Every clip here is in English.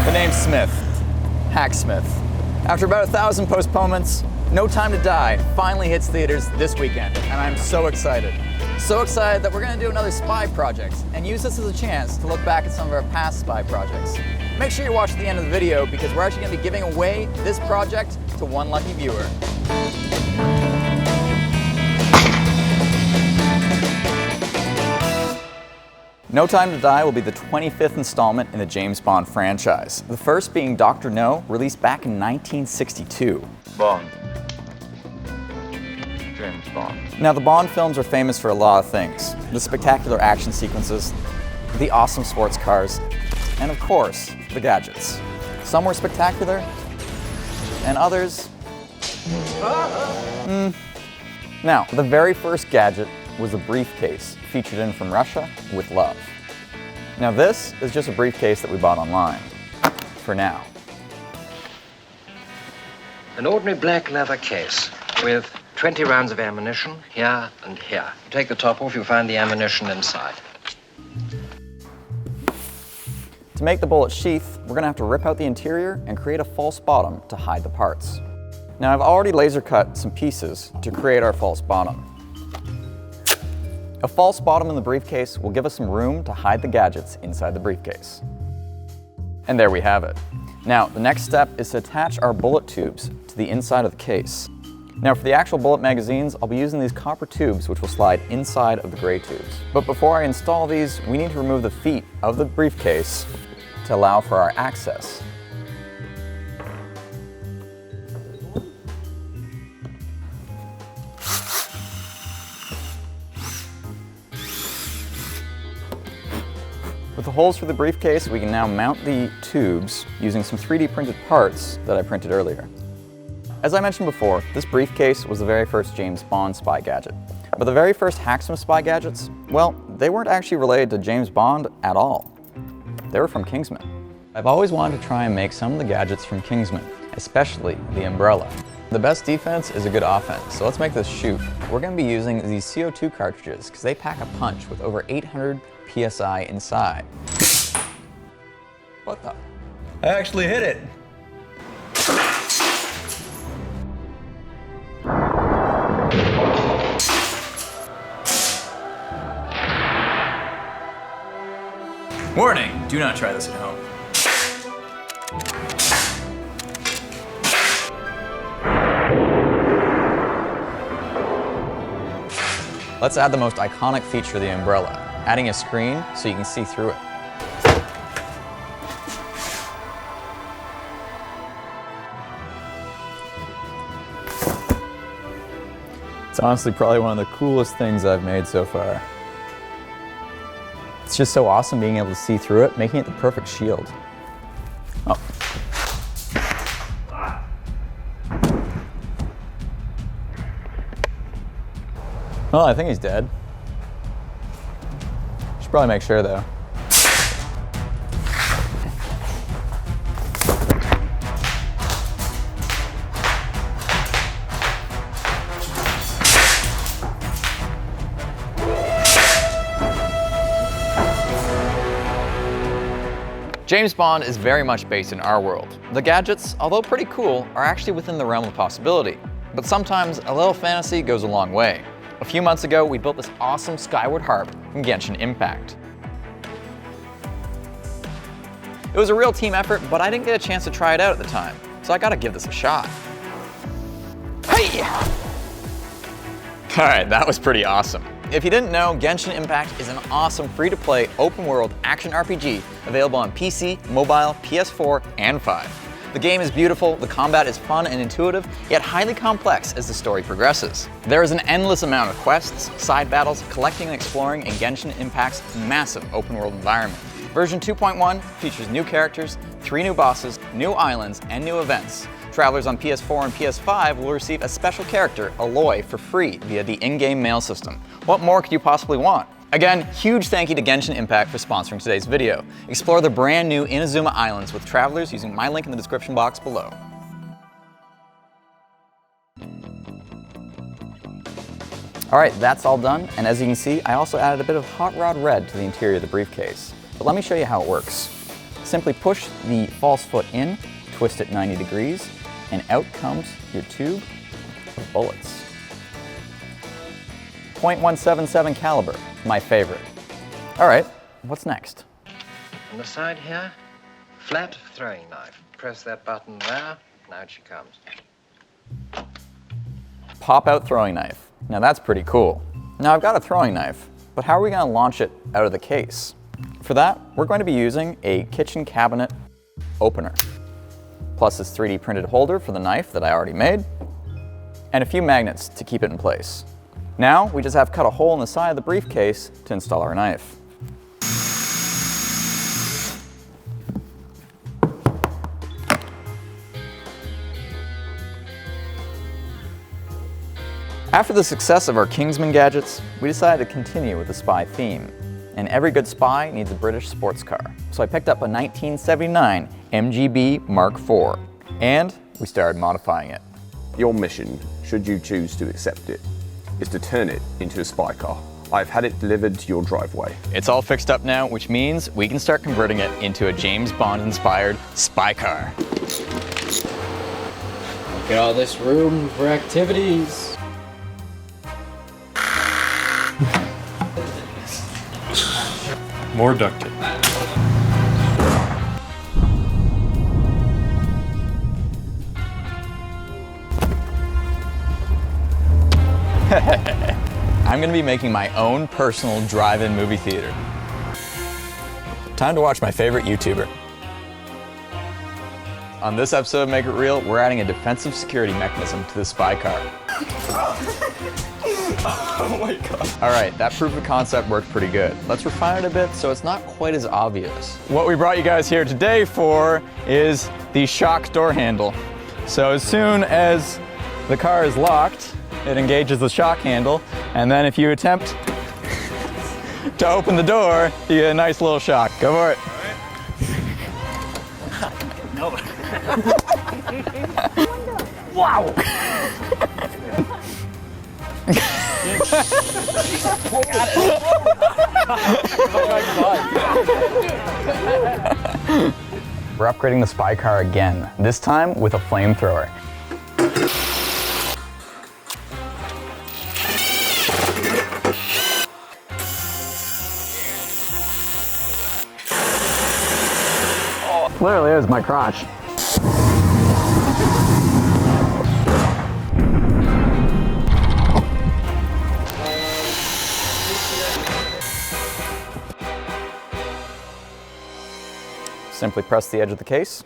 The name's Smith. Hacksmith. After about 1,000 postponements, No Time to Die finally hits theaters this weekend, and I'm so excited. So excited that we're going to do another spy project and use this as a chance to look back at some of our past spy projects. Make sure you watch the end of the video because we're actually going to be giving away this project to one lucky viewer. No Time to Die will be the 25th installment in the James Bond franchise, the first being Dr. No, released back in 1962. Bond. James Bond. Now, the Bond films are famous for a lot of things. The spectacular action sequences, the awesome sports cars, and of course, the gadgets. Some were spectacular, and others... Now, the very first gadget was a briefcase featured in From Russia with Love. Now this is just a briefcase that we bought online, for now. An ordinary black leather case with 20 rounds of ammunition here and here. You take the top off, you'll find the ammunition inside. To make the bullet sheath, we're gonna have to rip out the interior and create a false bottom to hide the parts. Now I've already laser cut some pieces to create our false bottom. A false bottom in the briefcase will give us some room to hide the gadgets inside the briefcase. And there we have it. Now, the next step is to attach our bullet tubes to the inside of the case. Now, for the actual bullet magazines, I'll be using these copper tubes which will slide inside of the gray tubes. But before I install these, we need to remove the feet of the briefcase to allow for our access. With the holes for the briefcase, we can now mount the tubes using some 3D printed parts that I printed earlier. As I mentioned before, this briefcase was the very first James Bond spy gadget. But the very first Hacksmith spy gadgets, well, they weren't actually related to James Bond at all. They were from Kingsman. I've always wanted to try and make some of the gadgets from Kingsman, especially the Umbrella. The best defense is a good offense, so let's make this shoot. We're going to be using these CO2 cartridges because they pack a punch with over 800 PSI inside. What the? I actually hit it! Warning, do not try this at home. Let's add the most iconic feature of the Umbrella, adding a screen so you can see through it. It's honestly probably one of the coolest things I've made so far. It's just so awesome being able to see through it, making it the perfect shield. Oh. Well, I think he's dead. Should probably make sure though. James Bond is very much based in our world. The gadgets, although pretty cool, are actually within the realm of possibility. But sometimes a little fantasy goes a long way. A few months ago, we built this awesome skyward harp from Genshin Impact. It was a real team effort, but I didn't get a chance to try it out at the time, so I gotta give this a shot. Hey! Alright, that was pretty awesome. If you didn't know, Genshin Impact is an awesome free-to-play open-world action RPG available on PC, mobile, PS4, and 5. The game is beautiful, the combat is fun and intuitive, yet highly complex as the story progresses. There is an endless amount of quests, side battles, collecting and exploring in Genshin Impact's massive open-world environment. Version 2.1 features new characters, 3 new bosses, new islands, and new events. Travelers on PS4 and PS5 will receive a special character, Aloy, for free via the in-game mail system. What more could you possibly want? Again, huge thank you to Genshin Impact for sponsoring today's video. Explore the brand new Inazuma Islands with travelers using my link in the description box below. Alright, that's all done, and as you can see, I also added a bit of hot rod red to the interior of the briefcase. But let me show you how it works. Simply push the false foot in, twist it 90 degrees, and out comes your tube of bullets. .177 caliber, my favorite. All right, what's next? On the side here, flat throwing knife. Press that button there, and out she comes. Pop out throwing knife. Now that's pretty cool. Now I've got a throwing knife, but how are we gonna launch it out of the case? For that, we're going to be using a kitchen cabinet opener, plus this 3D printed holder for the knife that I already made, and a few magnets to keep it in place. Now we just have to cut a hole in the side of the briefcase to install our knife. After the success of our Kingsman gadgets, we decided to continue with the spy theme. And every good spy needs a British sports car. So I picked up a 1979 MGB Mark IV, and we started modifying it. Your mission, should you choose to accept it, is to turn it into a spy car. I've had it delivered to your driveway. It's all fixed up now, which means we can start converting it into a James Bond-inspired spy car. Look at all this room for activities. More duct tape. I'm gonna be making my own personal drive-in movie theater. Time to watch my favorite YouTuber. On this episode of Make It Real, we're adding a defensive security mechanism to the spy car. Oh my god. All right, that proof of concept worked pretty good. Let's refine it a bit so it's not quite as obvious. What we brought you guys here today for is the shock door handle. So as soon as the car is locked, it engages the shock handle, and then if you attempt to open the door, you get a nice little shock. Go for it. No. Wow! We're upgrading the spy car again, this time with a flamethrower. Oh, literally is my crotch. Simply press the edge of the case,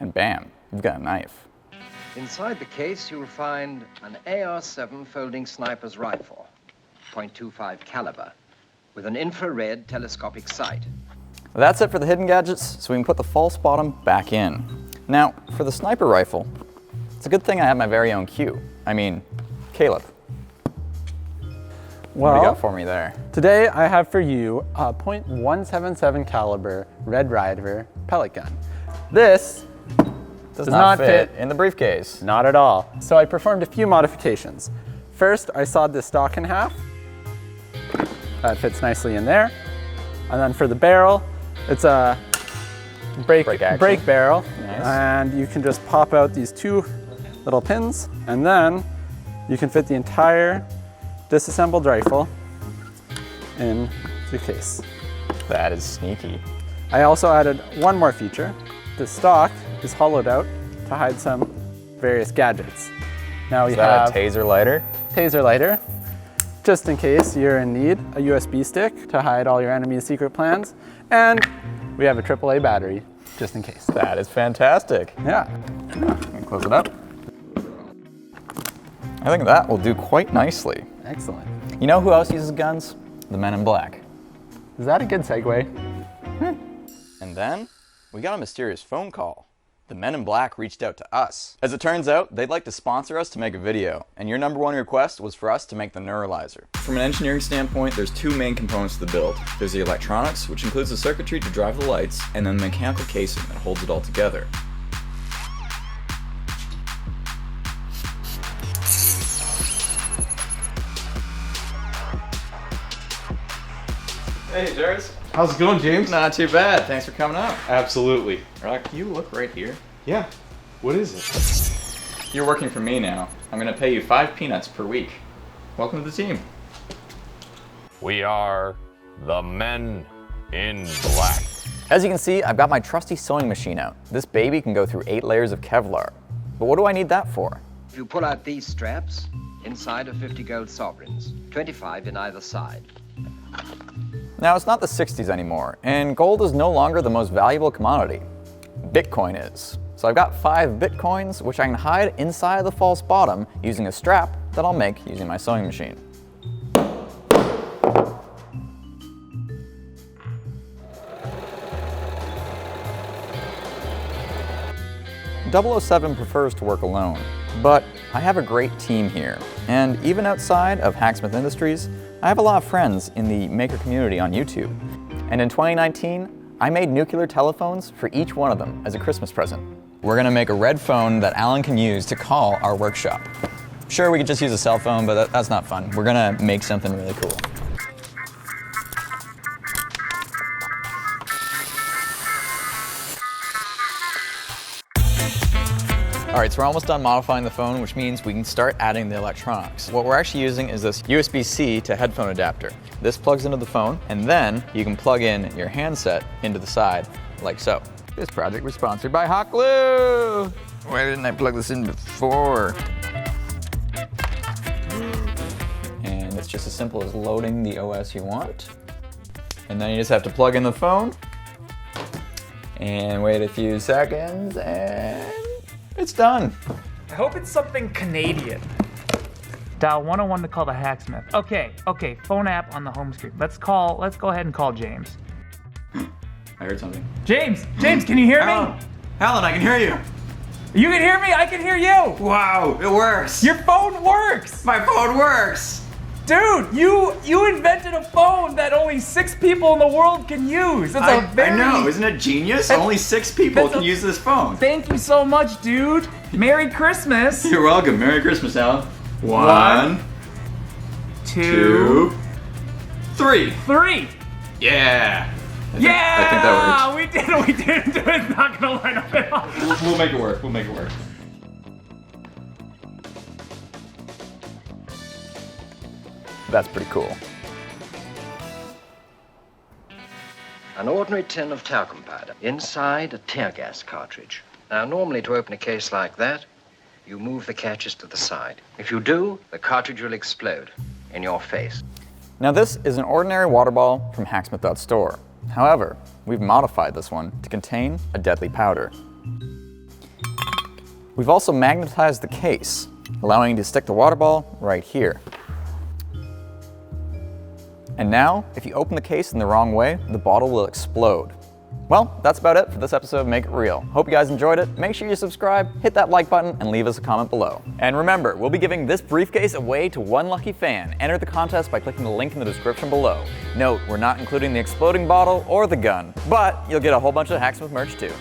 and bam, you've got a knife. Inside the case, you'll find an AR-7 folding sniper's rifle, .25 caliber, with an infrared telescopic sight. That's it for the hidden gadgets, so we can put the false bottom back in. Now, for the sniper rifle, it's a good thing I have my very own cue. I mean, Caleb. What do you got for me there? Today I have for you a .177 caliber Red Ryder pellet gun. This Does not fit in the briefcase. Not at all. So I performed a few modifications. First, I sawed this stock in half. That fits nicely in there. And then for the barrel, it's a brake barrel. Nice. And you can just pop out these two little pins, and then you can fit the entire disassembled rifle in the case. That is sneaky. I also added one more feature. The stock is hollowed out to hide some various gadgets. Now we have a taser lighter? Taser lighter, just in case you're in need, a USB stick to hide all your enemy's secret plans, and we have a AAA battery, just in case. That is fantastic. Yeah. Let me close it up. I think that will do quite nicely. Excellent. You know who else uses guns? The Men in Black. Is that a good segue? And then we got a mysterious phone call. The Men in Black reached out to us. As it turns out, they'd like to sponsor us to make a video, and your #1 request was for us to make the Neuralyzer. From an engineering standpoint, there's two main components to the build. There's the electronics, which includes the circuitry to drive the lights, and then the mechanical casing that holds it all together. Hey, Jarvis. How's it going, James? Not too bad. Thanks for coming up. Absolutely. Can you look right here? Yeah. What is it? You're working for me now. I'm gonna pay you 5 peanuts per week. Welcome to the team. We are the Men in Black. As you can see, I've got my trusty sewing machine out. This baby can go through 8 layers of Kevlar. But what do I need that for? If you pull out these straps, inside are 50 gold sovereigns, 25 in either side. Now, it's not the 60s anymore, and gold is no longer the most valuable commodity. Bitcoin is. So I've got 5 Bitcoins, which I can hide inside the false bottom using a strap that I'll make using my sewing machine. 007 prefers to work alone, but I have a great team here. And even outside of Hacksmith Industries, I have a lot of friends in the maker community on YouTube. And in 2019, I made nuclear telephones for each one of them as a Christmas present. We're gonna make a red phone that Alan can use to call our workshop. Sure, we could just use a cell phone, but that's not fun. We're gonna make something really cool. All right, so we're almost done modifying the phone, which means we can start adding the electronics. What we're actually using is this USB-C to headphone adapter. This plugs into the phone, and then you can plug in your handset into the side, like so. This project was sponsored by Hot Glue. Why didn't I plug this in before? And it's just as simple as loading the OS you want. And then you just have to plug in the phone, and wait a few seconds, and it's done. I hope it's something Canadian. Dial 101 to call the Hacksmith. Okay, phone app on the home screen. Let's go ahead and call James. I heard something. James, can you hear me? Alan, I can hear you. You can hear me, I can hear you. Wow, it works. Your phone works. My phone works. Dude, you invented a phone that only 6 people in the world can use. It's I know, isn't it genius? Only 6 people can use this phone. Thank you so much, dude. Merry Christmas. You're welcome. Merry Christmas, Alan. 1, 2, 3. 3. Yeah. I think that works. We didn't do it. It's not gonna line up at all. We'll make it work. That's pretty cool. An ordinary tin of talcum powder. Inside, a tear gas cartridge. Now, normally to open a case like that, you move the catches to the side. If you do, the cartridge will explode in your face. Now this is an ordinary water ball from Hacksmith.store. However, we've modified this one to contain a deadly powder. We've also magnetized the case, allowing you to stick the water ball right here. And now, if you open the case in the wrong way, the bottle will explode. Well, that's about it for this episode of Make It Real. Hope you guys enjoyed it. Make sure you subscribe, hit that like button, and leave us a comment below. And remember, we'll be giving this briefcase away to one lucky fan. Enter the contest by clicking the link in the description below. Note, we're not including the exploding bottle or the gun, but you'll get a whole bunch of Hacksmith merch too.